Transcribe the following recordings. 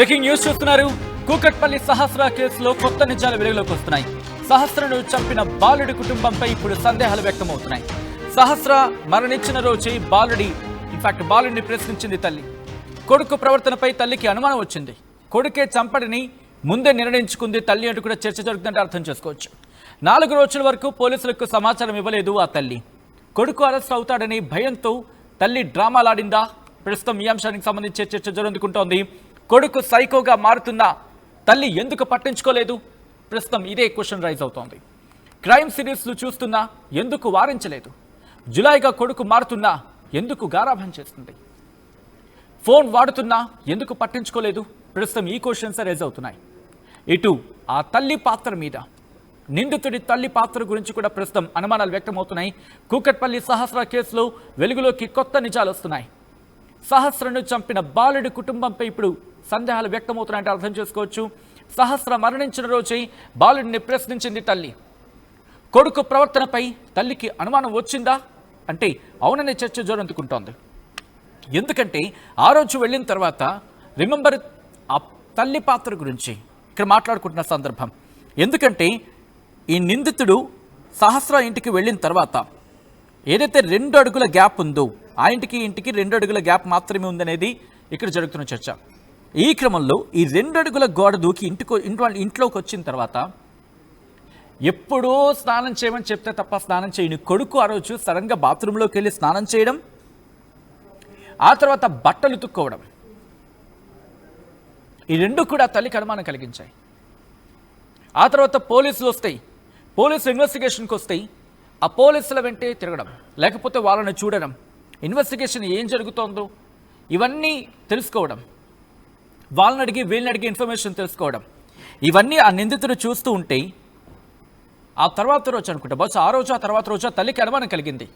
Breaking news చూస్తున్నారు. కూకట్పల్లి సహస్ర కేసులో కొత్త నిజాలు వెలుగులోకి వస్తున్నాయి. సహస్రను చంపిన బాలుడి కుటుంబంపై ఇప్పుడు సందేహాలు వ్యక్తమవుతున్నాయి. సహస్ర మరణించిన రోజే బాలుడిని ప్రశ్నించింది తల్లి. కొడుకు ప్రవర్తనపై తల్లికి అనుమానం వచ్చింది. కొడుకే చంపడని ముందే నిర్ణయించుకుంది తల్లి అంటూ కూడా చర్చ జరుగుతుందంటే అర్థం చేసుకోవచ్చు. 4 రోజుల వరకు పోలీసులకు సమాచారం ఇవ్వలేదు ఆ తల్లి. కొడుకు అరెస్ట్ అవుతాడని భయంతో తల్లి డ్రామాలాడిందా? ప్రస్తుతం ఈ అంశానికి సంబంధించి చర్చ జరుగుతుంటోంది. కొడుకు సైకోగా మారుతున్నా తల్లి ఎందుకు పట్టించుకోలేదు? ప్రస్తుతం ఇదే క్వశ్చన్ రైజ్ అవుతోంది. క్రైమ్ సిరీస్లు చూస్తున్నా ఎందుకు వారించలేదు? జులైగా కొడుకు మారుతున్నా ఎందుకు గారాభం చేస్తుంది? ఫోన్ వాడుతున్నా ఎందుకు పట్టించుకోలేదు? ప్రస్తుతం ఈ క్వశ్చన్స్ రైజ్ అవుతున్నాయి. ఇటు ఆ తల్లి పాత్ర మీద, నిందితుడి తల్లి పాత్ర గురించి కూడా ప్రస్తుతం అనుమానాలు వ్యక్తమవుతున్నాయి. కూకట్పల్లి సహస్ర కేసులో వెలుగులోకి కొత్త నిజాలు వస్తున్నాయి. సహస్రను చంపిన బాలుడి కుటుంబంపై ఇప్పుడు సందేహాలు వ్యక్తమవుతున్నాయంటే అర్థం చేసుకోవచ్చు. సహస్ర మరణించిన రోజే బాలుడిని ప్రశ్నించింది తల్లి. కొడుకు ప్రవర్తనపై తల్లికి అనుమానం వచ్చిందా అంటే అవుననే చర్చ జోరందుకుంటోంది. ఎందుకంటే ఆ రోజు వెళ్ళిన తర్వాత రిమెంబర్ ఆ తల్లి పాత్ర గురించి ఇక్కడ మాట్లాడుకుంటున్న సందర్భం. ఎందుకంటే ఈ నిందితుడు సహస్ర ఇంటికి వెళ్ళిన తర్వాత ఏదైతే 2 అడుగుల గ్యాప్ ఉందో ఆ ఇంటికి 2 అడుగుల గ్యాప్ మాత్రమే ఉందనేది ఇక్కడ జరుగుతున్న చర్చ. ఈ క్రమంలో ఈ 2 అడుగుల గోడ దూకి ఇంట్లోకి వచ్చిన తర్వాత ఎప్పుడో స్నానం చేయమని చెప్తే తప్ప స్నానం చేయని కొడుకు ఆ రోజు సడన్గా బాత్రూంలోకి వెళ్ళి స్నానం చేయడం, ఆ తర్వాత బట్టలు ఉతుక్కోవడం, ఈ 2 కూడా తల్లికి అనుమానం కలిగించాయి. ఆ తర్వాత పోలీసులు వస్తాయి, పోలీసులు ఇన్వెస్టిగేషన్కి వస్తాయి. ఆ పోలీసుల వెంటే తిరగడం, లేకపోతే వాళ్ళని చూడడం, ఇన్వెస్టిగేషన్ ఏం జరుగుతోందో ఇవన్నీ తెలుసుకోవడం, వాళ్ళని అడిగి వీళ్ళని అడిగి ఇన్ఫర్మేషన్ తెలుసుకోవడం, ఇవన్నీ ఆ నిందితుడు చూస్తూ ఉంటే ఆ తర్వాత రోజు అనుకుంటా బస్ ఆ తర్వాత రోజు ఆ తల్లికి అనుమానం కలిగింది.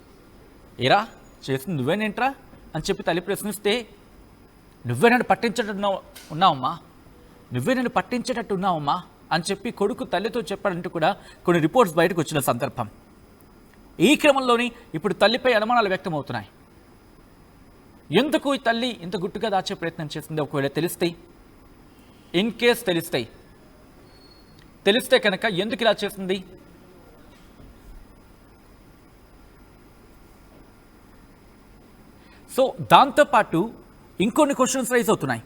ఏరా చేసింది నువ్వేనేంట్రా అని చెప్పి తల్లి ప్రశ్నిస్తే, నువ్వే నన్ను పట్టించేటట్టు ఉన్నావమ్మా అని చెప్పి కొడుకు తల్లితో చెప్పాడంటూ కూడా కొన్ని రిపోర్ట్స్ బయటకు వచ్చిన సందర్భం. ఈ క్రమంలోని ఇప్పుడు తల్లిపై అనుమానాలు వ్యక్తమవుతున్నాయి. ఎందుకు ఈ తల్లి ఇంత గుట్టుగా దాచే ప్రయత్నం చేసింది? ఒకవేళ తెలిస్తే కనుక ఎందుకు ఇలా చేస్తుంది? సో దాంతోపాటు ఇంకొన్ని క్వశ్చన్స్ రైజ్ అవుతున్నాయి.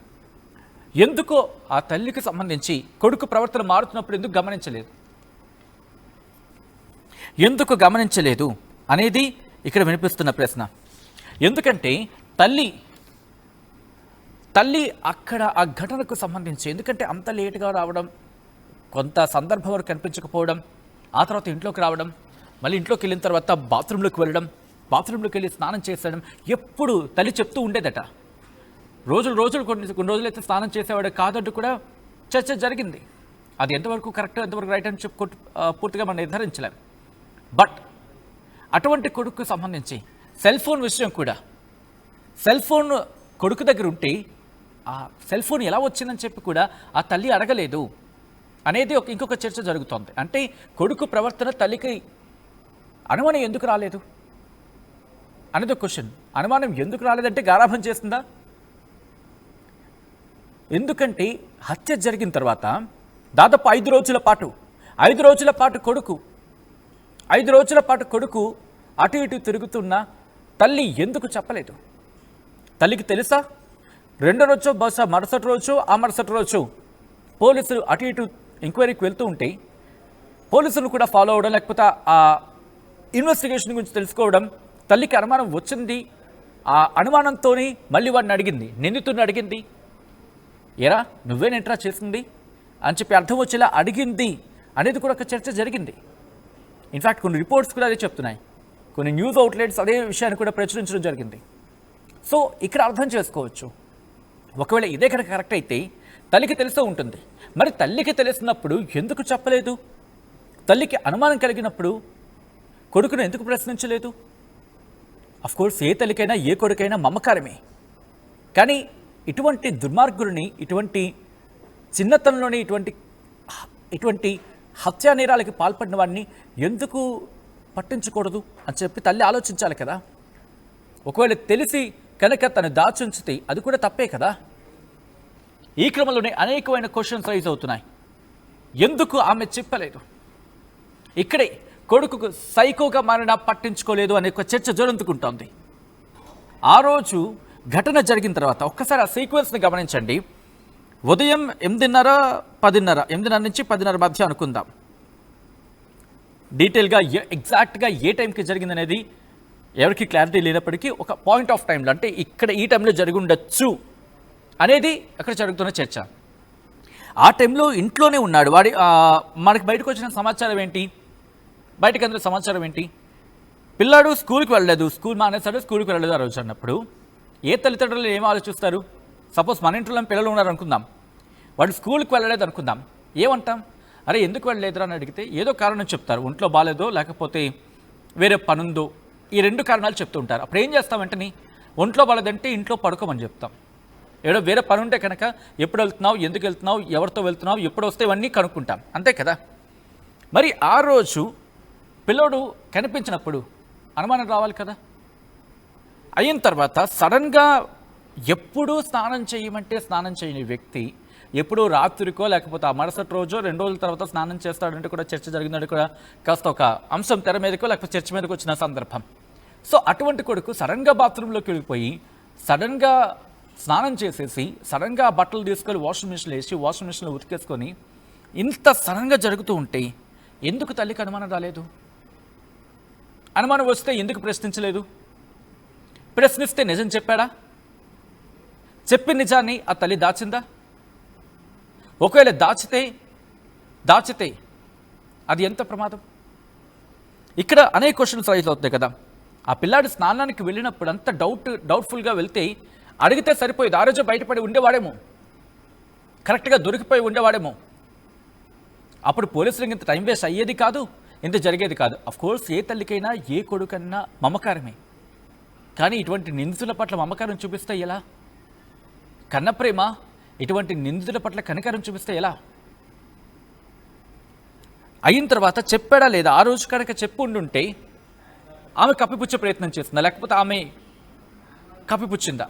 ఎందుకో ఆ తల్లికి సంబంధించి కొడుకు ప్రవర్తన మారుతున్నప్పుడు ఎందుకు గమనించలేదు అనేది ఇక్కడ వినిపిస్తున్న ప్రశ్న. ఎందుకంటే తల్లి అక్కడ ఆ ఘటనకు సంబంధించి ఎందుకంటే అంత లేటుగా రావడం, కొంత సందర్భం వరకు కనిపించకపోవడం, ఆ తర్వాత ఇంట్లోకి రావడం, మళ్ళీ ఇంట్లోకి వెళ్ళిన తర్వాత బాత్రూంలోకి వెళ్ళడం, బాత్రూంలోకి వెళ్ళి స్నానం చేసేయడం ఎప్పుడు తల్లి చెప్తూ ఉండేదట. కొన్ని రోజులైతే స్నానం చేసేవాడు కాదంటూ కూడా చర్చ జరిగింది. అది ఎంతవరకు కరెక్ట్, ఎంతవరకు రైట్ అని చెప్పుకో పూర్తిగా మనం నిర్ధారించలేం. బట్ అటువంటి కొడుకు సంబంధించి సెల్ ఫోన్ విషయం కూడా, సెల్ ఫోన్ కొడుకు దగ్గర ఉంటే ఆ సెల్ ఫోన్ ఎలా వచ్చిందని చెప్పి కూడా ఆ తల్లి అడగలేదు అనేది ఇంకొక చర్చ జరుగుతోంది. అంటే కొడుకు ప్రవర్తన తల్లికి అనుమానం ఎందుకు రాలేదు అనేది ఒక క్వశ్చన్. అనుమానం ఎందుకు రాలేదంటే గారాభం చేస్తుందా? ఎందుకంటే హత్య జరిగిన తర్వాత దాదాపు 5 రోజుల పాటు కొడుకు అటు ఇటు తిరుగుతున్న తల్లి ఎందుకు చెప్పలేదు? తల్లికి తెలుసా? 2 రోజు బహుశా మరుసటి రోజు పోలీసులు అటు ఇటు ఎంక్వైరీకి వెళ్తూ ఉంటే పోలీసులు కూడా ఫాలో అవ్వడం, లేకపోతే ఆ ఇన్వెస్టిగేషన్ గురించి తెలుసుకోవడం, తల్లికి అనుమానం వచ్చింది. ఆ అనుమానంతో మళ్ళీ నిందితుడిని అడిగింది, ఏరా నువ్వేనేంట్రా చేసింది అని చెప్పి అర్థం వచ్చేలా అడిగింది అనేది కూడా ఒక చర్చ జరిగింది. ఇన్ఫ్యాక్ట్ కొన్ని రిపోర్ట్స్ కూడా అదే చెప్తున్నాయి, కొన్ని న్యూస్ అవుట్లెట్స్ అదే విషయాన్ని కూడా ప్రచురించడం జరిగింది. సో ఇక్కడ అర్థం చేసుకోవచ్చు, ఒకవేళ ఇదే కనుక కరెక్ట్ అయితే తల్లికి తెలుస్తూ ఉంటుంది. మరి తల్లికి తెలిసినప్పుడు ఎందుకు చెప్పలేదు? తల్లికి అనుమానం కలిగినప్పుడు కొడుకును ఎందుకు ప్రశ్నించలేదు? అఫ్కోర్స్ ఏ తల్లికైనా ఏ కొడుకైనా మమకారమే. కానీ ఇటువంటి దుర్మార్గుడిని, ఇటువంటి చిన్నతనంలోని ఇటువంటి హత్యా నేరాలకి పాల్పడిన వాడిని ఎందుకు పట్టించకూడదు అని చెప్పి తల్లి ఆలోచించాలి కదా. ఒకవేళ తెలిసి కనుక తను దాచుంచితే అది కూడా తప్పే కదా. ఈ క్రమంలోనే అనేకమైన క్వశ్చన్స్ రైజ్ అవుతున్నాయి. ఎందుకు ఆమె చెప్పలేదు? ఇక్కడే కొడుకుకు సైకోగా మారినా పట్టించుకోలేదు అనే ఒక చర్చ జోరందుకుంటోంది. ఆ రోజు ఘటన జరిగిన తర్వాత ఒక్కసారి ఆ సీక్వెన్స్ని గమనించండి. ఉదయం 8:30 నుంచి 10:30 మధ్య అనుకుందాం. డీటెయిల్గా ఎగ్జాక్ట్గా ఏ టైంకి జరిగిందనేది ఎవరికి క్లారిటీ లేనప్పటికీ ఒక పాయింట్ ఆఫ్ టైంలో, అంటే ఇక్కడ ఈ టైంలో జరిగి ఉండొచ్చు అనేది అక్కడ జరుగుతున్న చర్చ. ఆ టైంలో ఇంట్లోనే ఉన్నాడు వాడి. మనకి బయటకు వచ్చిన సమాచారం ఏంటి? బయటకు అందరూ సమాచారం ఏంటి? పిల్లాడు స్కూల్కి వెళ్ళలేదు, స్కూల్ మానేశాడు, స్కూల్కి వెళ్ళలేదు ఆ రోజు అన్నప్పుడు ఏ తల్లిదండ్రులు ఏం ఆలోచిస్తారు? సపోజ్ మన ఇంట్లో పిల్లలు ఉన్నారు అనుకుందాం, వాడు స్కూల్కి వెళ్ళలేదు అనుకుందాం, ఏమంటాం? అరే ఎందుకు వెళ్ళలేదురా అని అడిగితే ఏదో కారణం చెప్తారు. ఒంట్లో బాగాలేదో లేకపోతే వేరే పనుందో, ఈ 2 కారణాలు చెప్తూ ఉంటారు. అప్పుడు ఏం చేస్తాం? వెంటనే ఒంట్లో బాగాలేదంటే ఇంట్లో పడుకోమని చెప్తాం. ఏదో వేరే పని ఉంటే కనుక ఎప్పుడు వెళ్తున్నావు, ఎందుకు వెళ్తున్నావు, ఎవరితో వెళ్తున్నావు, ఎప్పుడు వస్తే ఇవన్నీ కనుక్కుంటాం, అంతే కదా. మరి ఆ రోజు పిల్లోడు కనిపించినప్పుడు అనుమానం రావాలి కదా. అయిన తర్వాత సడన్గా ఎప్పుడూ స్నానం చేయమంటే స్నానం చేయని వ్యక్తి ఎప్పుడూ రాత్రికో లేకపోతే ఆ మరుసటి రోజో 2 రోజుల తర్వాత స్నానం చేస్తాడంటే కూడా చర్చ జరిగిందంటే కూడా కాస్త ఒక అంశం తెర మీదకో లేకపోతే చర్చ మీదకి వచ్చిన సందర్భం. సో అటువంటి కొడుకు సడన్గా బాత్రూంలోకి వెళ్ళిపోయి సడన్గా స్నానం చేసేసి సడన్గా బట్టలు తీసుకొని వాషింగ్ మిషన్లో వేసి వాషింగ్ మిషన్లో ఉతికేసుకొని ఇంత సడన్గా జరుగుతూ ఉంటే ఎందుకు తల్లికి అనుమానం రాలేదు? అనుమానం వస్తే ఎందుకు ప్రశ్నించలేదు? ప్రశ్నిస్తే నిజం చెప్పాడా? చెప్పిన నిజాన్ని ఆ తల్లి దాచిందా? ఒకవేళ దాచితే అది ఎంత ప్రమాదం? ఇక్కడ అనేక క్వశ్చన్స్ రైజ్ అవుతాయి కదా. ఆ పిల్లాడు స్నానానికి వెళ్ళినప్పుడు అంత డౌట్ఫుల్గా వెళ్తే అడిగితే సరిపోయేది. ఆ రోజు బయటపడి ఉండేవాడేమో, కరెక్ట్గా దొరికిపోయి ఉండేవాడేమో. అప్పుడు పోలీసులకు ఇంత టైం వేస్ట్ అయ్యేది కాదు, ఇంత జరిగేది కాదు. అఫ్కోర్స్ ఏ తల్లికైనా ఏ కొడుకన్నా మమకారమే. కానీ ఇటువంటి నిందితుల పట్ల మమకారం చూపిస్తే ఎలా? కన్నప్రేమ ఇటువంటి నిందితుల పట్ల కనికరం చూపిస్తే ఎలా? అయిన తర్వాత చెప్పాడా లేదా? ఆ రోజు కనుక చెప్పు ఉండుంటే ఆమె కప్పిపుచ్చే ప్రయత్నం చేస్తుందా, లేకపోతే ఆమె కప్పిపుచ్చిందా?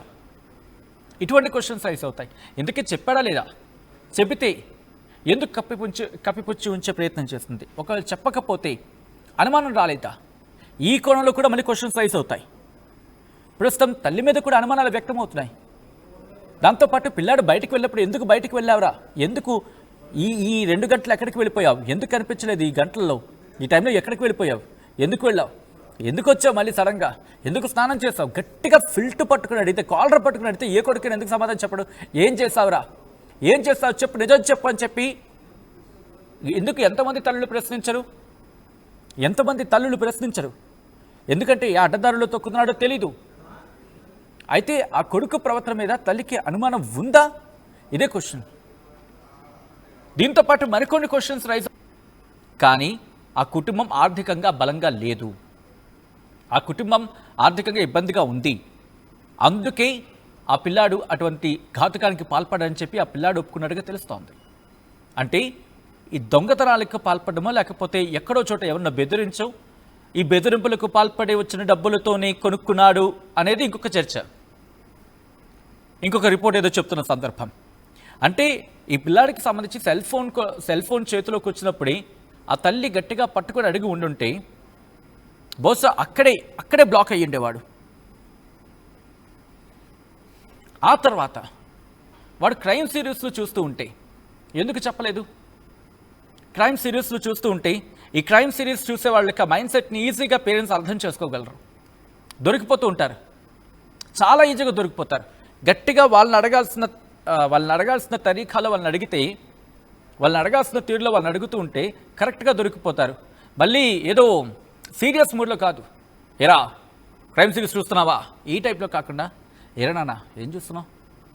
ఇటువంటి క్వశ్చన్స్ రైజ్ అవుతాయి. ఎందుకే చెప్పాడా లేదా? చెబితే ఎందుకు కప్పిపుచ్చి ఉంచే ప్రయత్నం చేస్తుంది? ఒకవేళ చెప్పకపోతే అనుమానం రాలేదా? ఈ కోణంలో కూడా మళ్ళీ క్వశ్చన్స్ రైజ్ అవుతాయి. ప్రస్తుతం తల్లి మీద కూడా అనుమానాలు వ్యక్తమవుతున్నాయి. దాంతోపాటు పిల్లాడు బయటకు వెళ్ళినప్పుడు ఎందుకు బయటకు వెళ్ళావురా, ఎందుకు ఈ 2 గంటలు ఎక్కడికి వెళ్ళిపోయావు, ఎందుకు కనిపించలేదు ఈ గంటల్లో, ఈ టైంలో ఎక్కడికి వెళ్ళిపోయావు, ఎందుకు వెళ్ళావు, ఎందుకు వచ్చావు మళ్ళీ సడన్గా, ఎందుకు స్నానం చేస్తావు? గట్టిగా ఫిల్ట్ పట్టుకుని అడిగితే, కాలర్ పట్టుకుని అడిగితే ఏ కొడుకుని ఎందుకు సమాధానం చెప్పడు? ఏం చేస్తావురా, ఏం చేస్తావు చెప్పు, నిజం చెప్పు అని చెప్పి ఎందుకు ఎంతమంది తల్లులు ప్రశ్నించరు? ఎంతమంది తల్లులు ప్రశ్నించరు? ఎందుకంటే ఏ అడ్డదారులో తొక్కుతున్నాడో తెలీదు. అయితే ఆ కొడుకు ప్రవర్తన మీద తల్లికి అనుమానం ఉందా? ఇదే క్వశ్చన్. దీంతోపాటు మరికొన్ని క్వశ్చన్స్ రైజ్. కానీ ఆ కుటుంబం ఆర్థికంగా బలంగా లేదు, ఆ కుటుంబం ఆర్థికంగా ఇబ్బందిగా ఉంది. అందుకే ఆ పిల్లాడు అటువంటి ఘాతుకానికి పాల్పడని చెప్పి ఆ పిల్లాడు ఒప్పుకున్నట్టుగా తెలుస్తోంది. అంటే ఈ దొంగతనాలకు పాల్పడమో లేకపోతే ఎక్కడో చోట ఎవరన్నా బెదిరించో ఈ బెదిరింపులకు పాల్పడి వచ్చిన డబ్బులతోనే కొనుక్కున్నాడు అనేది ఇంకొక చర్చ, ఇంకొక రిపోర్ట్ ఏదో చెప్తున్న సందర్భం. అంటే ఈ పిల్లాడికి సంబంధించి సెల్ ఫోన్ చేతిలోకి వచ్చినప్పుడే ఆ తల్లి గట్టిగా పట్టుకొని అడిగి ఉండుంటే బహుశా అక్కడే బ్లాక్ అయ్యి ఉండేవాడు. ఆ తర్వాత వాడు క్రైమ్ సిరీస్లు చూస్తూ ఉంటే ఎందుకు చెప్పలేదు? క్రైమ్ సిరీస్లు చూస్తూ ఉంటే ఈ క్రైమ్ సిరీస్ చూసే వాళ్ళ యొక్క మైండ్ సెట్ని ఈజీగా పేరెంట్స్ అర్థం చేసుకోగలరు. దొరికిపోతూ ఉంటారు, చాలా ఈజీగా దొరికిపోతారు. గట్టిగా వాళ్ళని అడగాల్సిన తరీఖాలో వాళ్ళని అడిగితే, వాళ్ళని అడగాల్సిన తీరులో వాళ్ళని అడుగుతూ ఉంటే కరెక్ట్గా దొరికిపోతారు. మళ్ళీ ఏదో సీరియస్ మూడ్లో కాదు, ఎరా క్రైమ్ సిరీస్ చూస్తున్నావా ఈ టైప్లో కాకుండా, ఎరా నాన్న ఏం చూస్తున్నావు,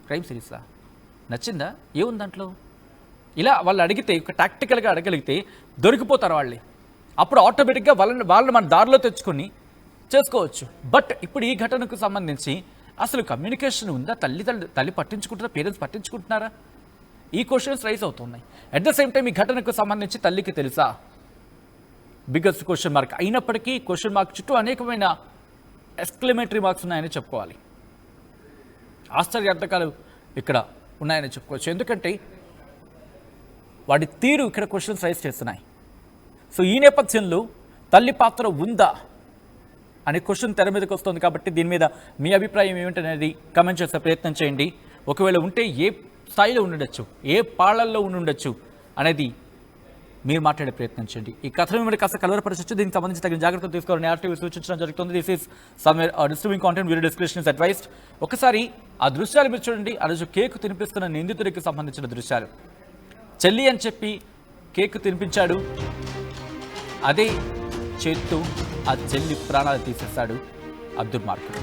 క్రైమ్ సిరీసా, నచ్చిందా, ఏముంది దాంట్లో, ఇలా వాళ్ళు అడిగితే ఒక టాక్టికల్గా అడగలిగితే దొరికిపోతారు వాళ్ళే. అప్పుడు ఆటోమేటిక్గా వాళ్ళని మన దారిలో తెచ్చుకొని చేసుకోవచ్చు. బట్ ఇప్పుడు ఈ ఘటనకు సంబంధించి అసలు కమ్యూనికేషన్ ఉందా? తల్లి పట్టించుకుంటారా, పేరెంట్స్ పట్టించుకుంటున్నారా? ఈ క్వశ్చన్స్ రైజ్ అవుతున్నాయి. అట్ ద సేమ్ టైం ఈ ఘటనకు సంబంధించి తల్లికి తెలుసా? Biggest question mark. అయినప్పటికీ క్వశ్చన్ మార్క్ చుట్టూ అనేకమైన ఎక్స్క్లమేటరీ మార్క్స్ ఉన్నాయని చెప్పుకోవాలి. ఆశ్చర్యార్థకాలు ఇక్కడ ఉన్నాయని చెప్పుకోవచ్చు. ఎందుకంటే వాడి తీరు ఇక్కడ క్వశ్చన్స్ రైజ్ చేస్తున్నాయి. సో ఈ నేపథ్యంలో తల్లి పాత్ర ఉందా అనే క్వశ్చన్ తెర మీదకి వస్తుంది. కాబట్టి దీని మీద మీ అభిప్రాయం ఏమిటనేది కమెంట్ చేసే ప్రయత్నం చేయండి. ఒకవేళ ఉంటే ఏ స్థాయిలో ఉండుండొచ్చు, ఏ పాళ్లల్లో ఉండుండొచ్చు అనేది మీరు మాట్లాడే ప్రయత్నం చేయండి. ఈ కథను మిమ్మల్ని కాస్త కలవరపరచచ్చు. దీనికి సంబంధించి తగిన జాగ్రత్తలు తీసుకోవాలని ఆర్టీవీ సూచించడం జరుగుతుంది. This is somewhere disturbing content, video description is advised. ఒకసారి ఆ దృశ్యాలు మీరు చూడండి. ఆ రోజు కేకు తినిపిస్తున్న నిందితుడికి సంబంధించిన దృశ్యాలు. చెల్లి అని చెప్పి కేకు తినిపించాడు, అదే చేత్తో ఆ చెల్లి ప్రాణాలు తీసేశాడు ఆ దుర్మార్గుడు.